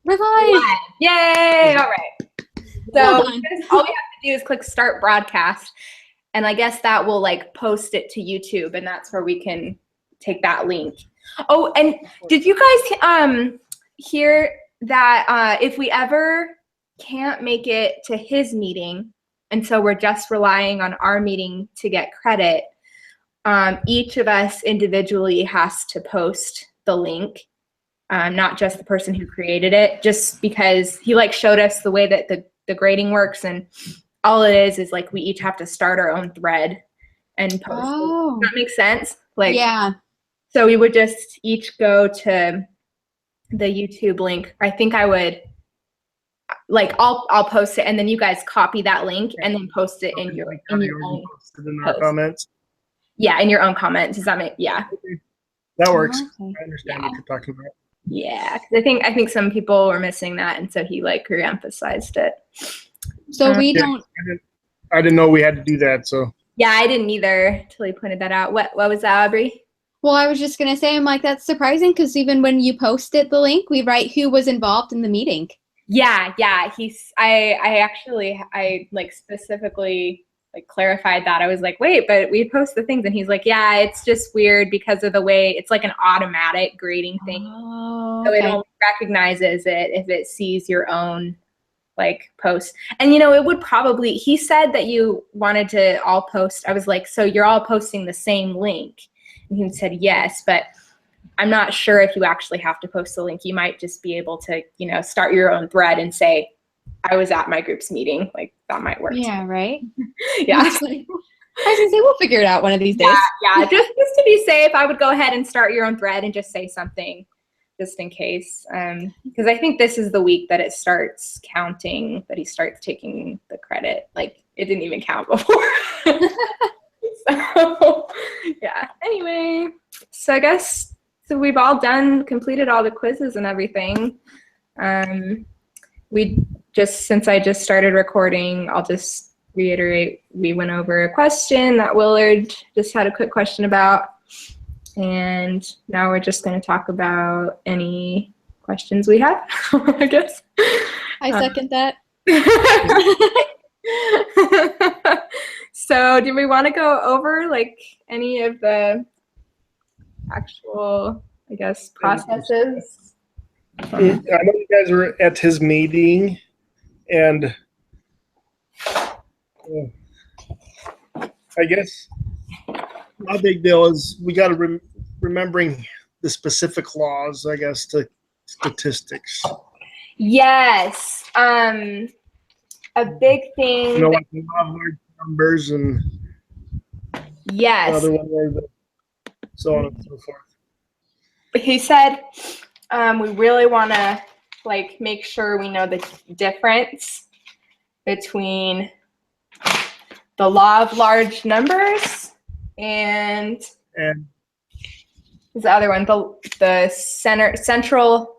We're live. Yay! All right. So Well all we have to do is click start broadcast, and I guess that will like post it to YouTube, and that's where we can take that link. Oh, and did you guys hear that if we ever can't make it to his meeting, and so we're just relying on our meeting to get credit, each of us individually has to post the link. Not just the person who created it, just because he like showed us the way that the grading works, and all it is like we each have to start our own thread and post. Oh. Does that make sense? Like, yeah. So we would just each go to the YouTube link. I think I would like I'll post it, and then you guys copy that link and then post it in your own comments. Yeah, in your own comments. Does that make That works. Okay. I understand what you're talking about. Yeah, because I think some people were missing that, and so he like re-emphasized it. So we don't. I didn't know we had to do that. So Yeah, I didn't either until he pointed that out. What was that, Aubrey? Well, I was just gonna say, I'm like, that's surprising because even when you posted the link, we write who was involved in the meeting. Yeah. I like specifically like clarified that. I was like, wait, but we post the things, and he's like, yeah, it's just weird because of the way it's like an automatic grading thing. Oh, So it only recognizes it if it sees your own like post. And it would probably, he said that you wanted to all post. I was like, so you're all posting the same link? And he said yes, but I'm not sure if you actually have to post the link. You might just be able to, start your own thread and say, I was at my group's meeting. Like that might work. Yeah, right? Yeah. I was gonna say, we'll figure it out one of these days. Yeah. Just to be safe, I would go ahead and start your own thread and just say something just in case. Because I think this is the week that it starts counting, that he starts taking the credit. Like it didn't even count before. So yeah. Anyway, so I guess we've all completed all the quizzes and everything. Since I just started recording, I'll just reiterate, we went over a question that Willard just had a quick question about. And now we're just going to talk about any questions we have, I guess. I second that. So do we want to go over like any of the actual, I guess, processes? I know you guys were at his meeting, and I guess my big deal is we got to remembering the specific laws, I guess, to statistics. Yes. A big thing. Like the law of large numbers and yes. Another one where so on and so forth. He said we really want to like make sure we know the difference between the law of large numbers and the other one, the central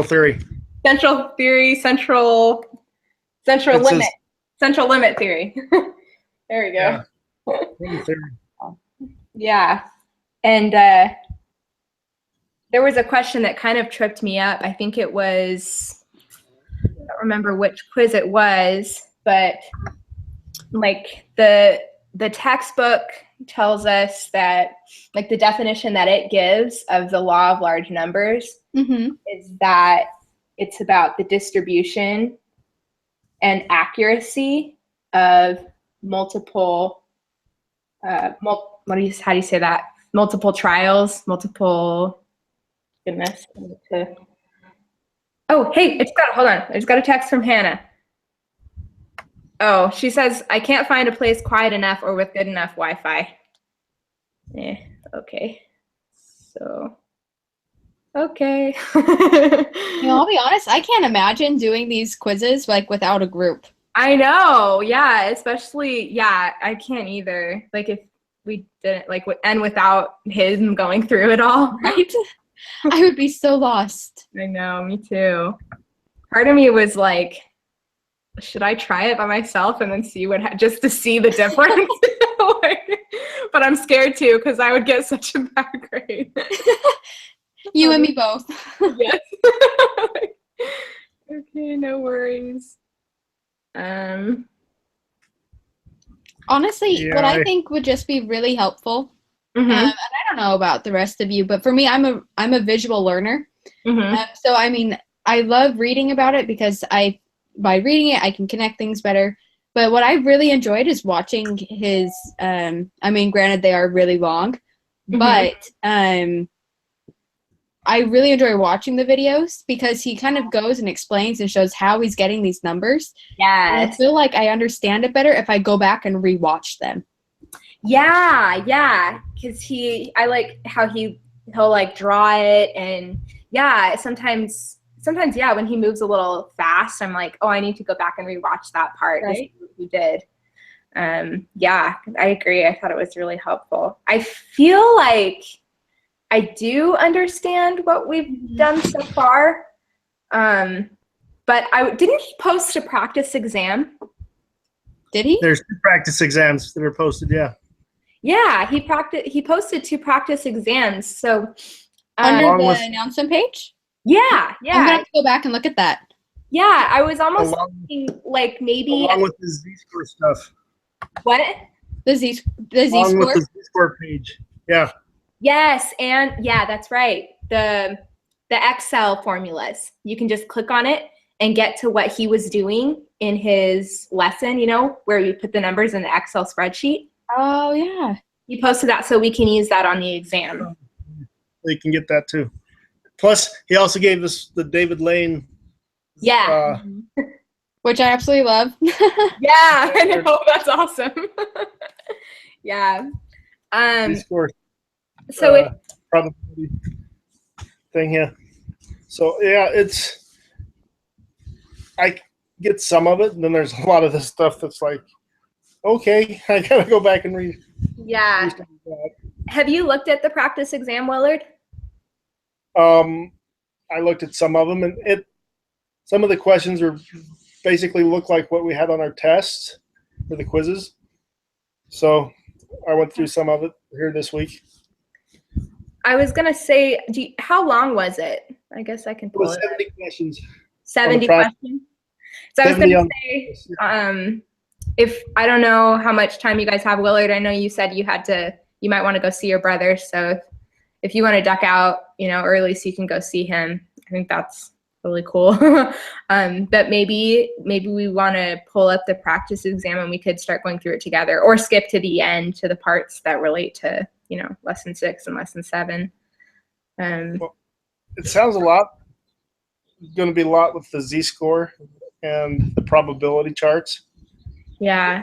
theory. Central theory, central limit theory. There we go. Yeah. Yeah. And there was a question that kind of tripped me up. I think it was, I don't remember which quiz it was, but like the textbook tells us that like the definition that it gives of the law of large numbers is that it's about the distribution and accuracy of multiple how do you say that? Multiple trials, goodness. Oh, hey, hold on. I just got a text from Hannah. Oh, she says, I can't find a place quiet enough or with good enough Wi-Fi. Okay. So, okay. I'll be honest, I can't imagine doing these quizzes like without a group. I know, yeah, especially, yeah, I can't either. Like if we didn't, like, and without him going through it all. Right? I would be so lost. I know, me too. Part of me was like, should I try it by myself and then see just to see the difference? But I'm scared too because I would get such a bad grade. You and me both. Yes. No worries. Honestly, what Yeah, I think would just be really helpful, Mhm. and I don't know about the rest of you, but for me, I'm a visual learner. Mhm. So I mean, I love reading about it because by reading it, I can connect things better. But what I really enjoyed is watching his. I mean, granted, they are really long, but I really enjoy watching the videos because he kind of goes and explains and shows how he's getting these numbers. And I Yes. feel like I understand it better if I go back and rewatch them. Yeah, yeah. Cause I like how he'll like draw it, and yeah, sometimes yeah, when he moves a little fast, I'm like, oh, I need to go back and rewatch that part to see what he did. Yeah, I agree. I thought it was really helpful. I feel like I do understand what we've done so far. But didn't he post a practice exam? Did he? there's 2 practice exams that are posted. Yeah, Yeah, he posted 2 practice exams. So Under Along the with- announcement page? yeah, I'm gonna yeah. have to go back and look at that. Yeah, I was almost along, thinking like maybe along with the Z-score stuff, what? The Z along with score. the Z-score page. Yeah, Yes, and yeah, that's right. The Excel formulas. You can just click on it and get to what he was doing in his lesson, you know, where you put the numbers in the Excel spreadsheet. Oh yeah. He posted that so we can use that on the exam. you can get that too. Plus, he also gave us the David Lane. Yeah. Which I absolutely love. Yeah, I know. That's awesome. Yeah. Z-score So probability thing. Yeah. So yeah, I get some of it, and then there's a lot of this stuff that's like, okay, I gotta go back and read. yeah. Have you looked at the practice exam, Willard? I looked at some of them, and some of the questions are basically look like what we had on our tests for the quizzes. So I went through some of it here this week. I was gonna say, how long was it? I guess I can It pull was it. 70 questions. 70 practice. questions. So I was 70 gonna on- say, if I don't know how much time you guys have, Willard. I know you said you might want to go see your brother. So if you want to duck out, early so you can go see him, I think that's really cool. But maybe we want to pull up the practice exam and we could start going through it together, or skip to the end to the parts that relate to, lesson 6 and lesson 7. It sounds going to be a lot with the Z-score and the probability charts. Yeah.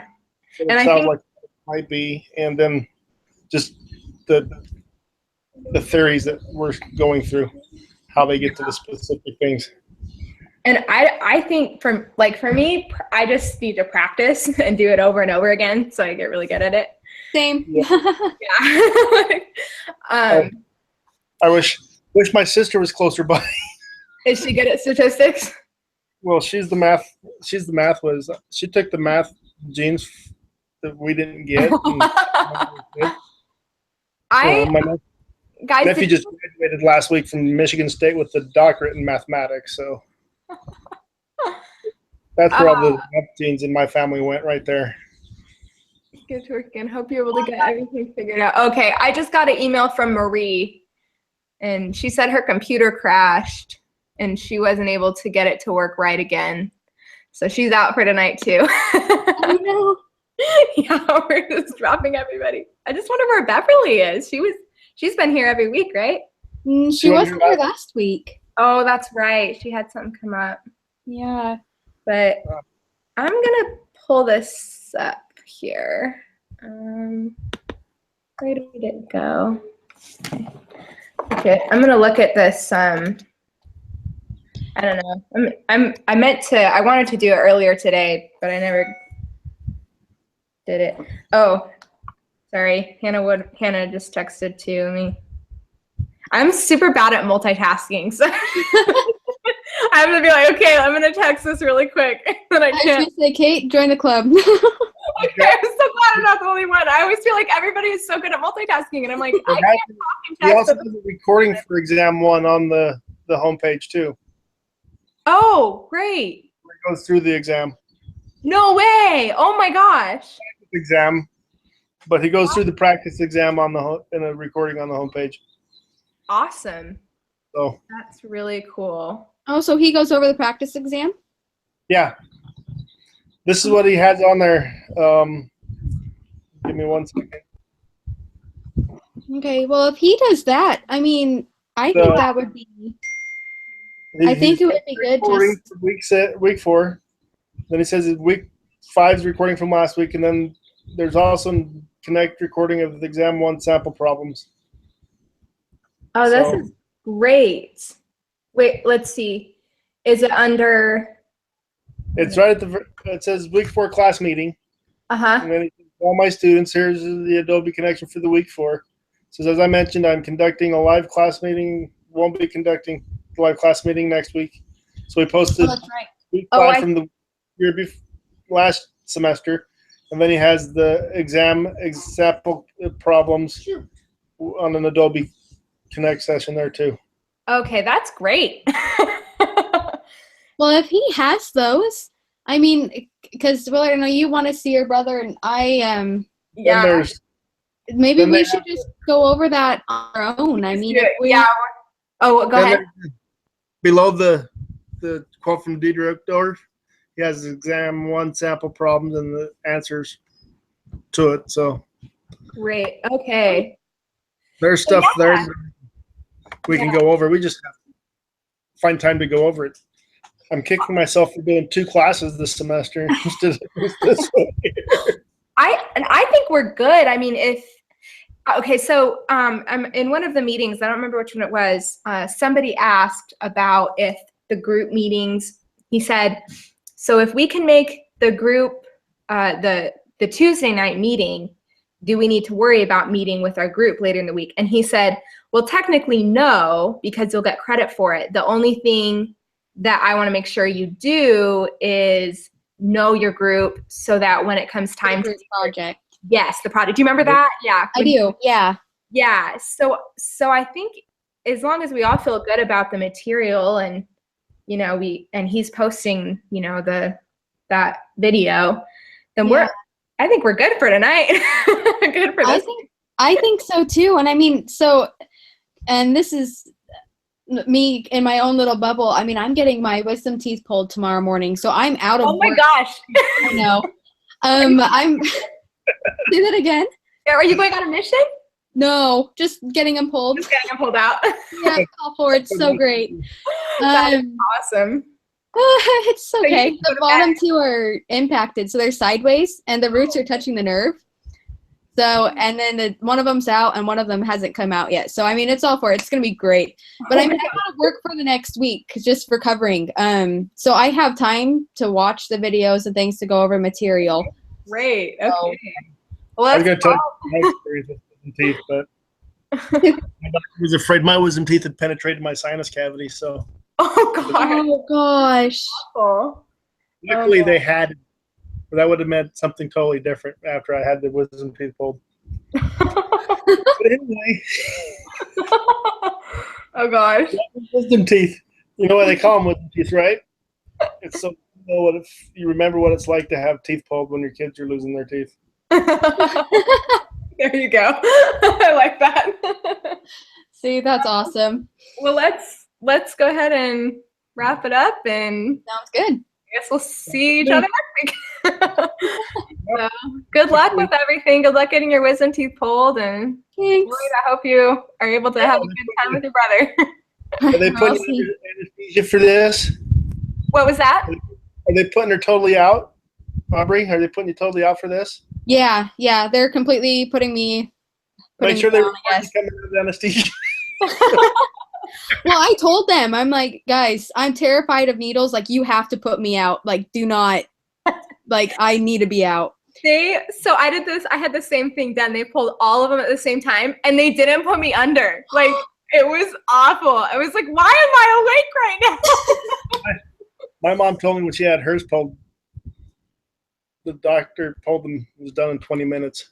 So And it I sounds think- like it might be, and then just the theories that we're going through, how they get to the specific things. And I think for me, I just need to practice and do it over and over again so I get really good at it. Same. Yeah. Yeah. I wish my sister was closer by. Is she good at statistics? Well, she's the math whiz. She took the math genes that we didn't get. My Guys, nephew just graduated last week from Michigan State with a doctorate in mathematics. So that's where all the math genes in my family went, right there. Get to work again. Hope you're able to get everything figured out. Okay, I just got an email from Marie, and she said her computer crashed and she wasn't able to get it to work right again. So she's out for tonight too. Oh no. Yeah, we're just dropping everybody. I just wonder where Beverly is. She's been here every week, right? She wasn't here last week. Oh, that's right. She had something come up. Yeah. But I'm gonna pull this up here. Where did it go? Okay, I'm gonna look at this. I don't know. I wanted to do it earlier today, but I never did it. Oh, sorry. Hannah just texted to me. I'm super bad at multitasking, so I have to be like, okay, I'm gonna text this really quick, and I I was can't. gonna say, Kate, join the club. Okay, I'm so glad I'm not the only one. I always feel like everybody is so good at multitasking, and I'm like, I can't talk and We text. also have a recording for exam 1 on the homepage too. Oh, great. goes through the exam. No way! Oh my gosh! Exam, but he goes through the practice exam in a recording on the homepage. Awesome. So That's really cool. Oh, so he goes over the practice exam? yeah, this is what he has on there. Give me 1 second. Okay, well, if he does that, I mean, I think that would be. I think it would be good. Recording for week 4. Then he says week 5 is recording from last week, and then there's also connect recording of the exam 1 sample problems. Oh, this is great. Wait, let's see. Is it under? It's right at it says week 4 class meeting. And then all my students, here's the Adobe connection for the week 4. It says, as I mentioned, I'm conducting a live class meeting. Won't be conducting the live class meeting next week. So we posted week 5 from the year before, last semester. And then he has the example problems on an Adobe Connect session there too. Okay, that's great. Well, if he has those, I mean, because Willard, I know you want to see your brother, and I Yeah. maybe we should just go over that on our own. I mean, yeah. Oh, go ahead. Below the quote from the director, he has exam 1 sample problems and the answers to it. So Great. Okay. there's stuff there we can go over. We just have to find time to go over it. I'm kicking myself for doing 2 classes this semester instead of this one. I think we're good. I mean, so I'm in one of the meetings, I don't remember which one it was, somebody asked about if the group meetings, he said, so if we can make the group, the Tuesday night meeting, do we need to worry about meeting with our group later in the week? And he said, well, technically no, because you'll get credit for it. The only thing that I want to make sure you do is know your group so that when it comes time to project. Yes, the project. Do you remember that? Yeah. I do. Yeah. Yeah. So I think as long as we all feel good about the material and, you know, he's posting, you know, that video, then I think we're good for tonight. Good for this. I think so too. And I mean, and this is me in my own little bubble. I mean, I'm getting my wisdom teeth pulled tomorrow morning, so I'm out of. Oh my gosh! I know. I'm. Say that again. Are you going on a mission? No, just getting them pulled. Just getting them pulled out. Yeah, all for it. So great. That's awesome. It's okay. The bottom 2 are impacted, so they're sideways, and the roots are touching the nerve. So, and then one of them's out, and one of them hasn't come out yet. So, I mean, it's all for it. It's gonna be great. But I mean, I want to work for the next week just for covering. So I have time to watch the videos and things to go over material. Great. Okay. So, well, I was going to tell you my experience with wisdom teeth, but my doctor was afraid my wisdom teeth had penetrated my sinus cavity. So. Oh gosh. Luckily, they had. But that would have meant something totally different after I had the wisdom teeth pulled. But anyway. Oh gosh. Wisdom teeth. You know why they call them wisdom teeth, right? It's so you remember what it's like to have teeth pulled when your kids are losing their teeth. There you go. I like that. See, that's awesome. Well, let's go ahead and wrap it up, and sounds good. I guess we'll see each other next week. So, good luck with everything. Good luck getting your wisdom teeth pulled, and thanks. I hope you are able to have a good time with your brother. Are they putting you under anesthesia for this? What was that? Are they putting her totally out, Aubrey? Are they putting you totally out for this? Yeah, they're completely putting me. Make sure they report you coming out of anesthesia. Well, I told them, I'm like, guys, I'm terrified of needles. Like, you have to put me out. Like, do not. Like, I need to be out. So I did this. I had the same thing done. They pulled all of them at the same time, and they didn't put me under. Like, it was awful. I was like, why am I awake right now? My mom told me when she had hers pulled, the doctor told them it was done in 20 minutes.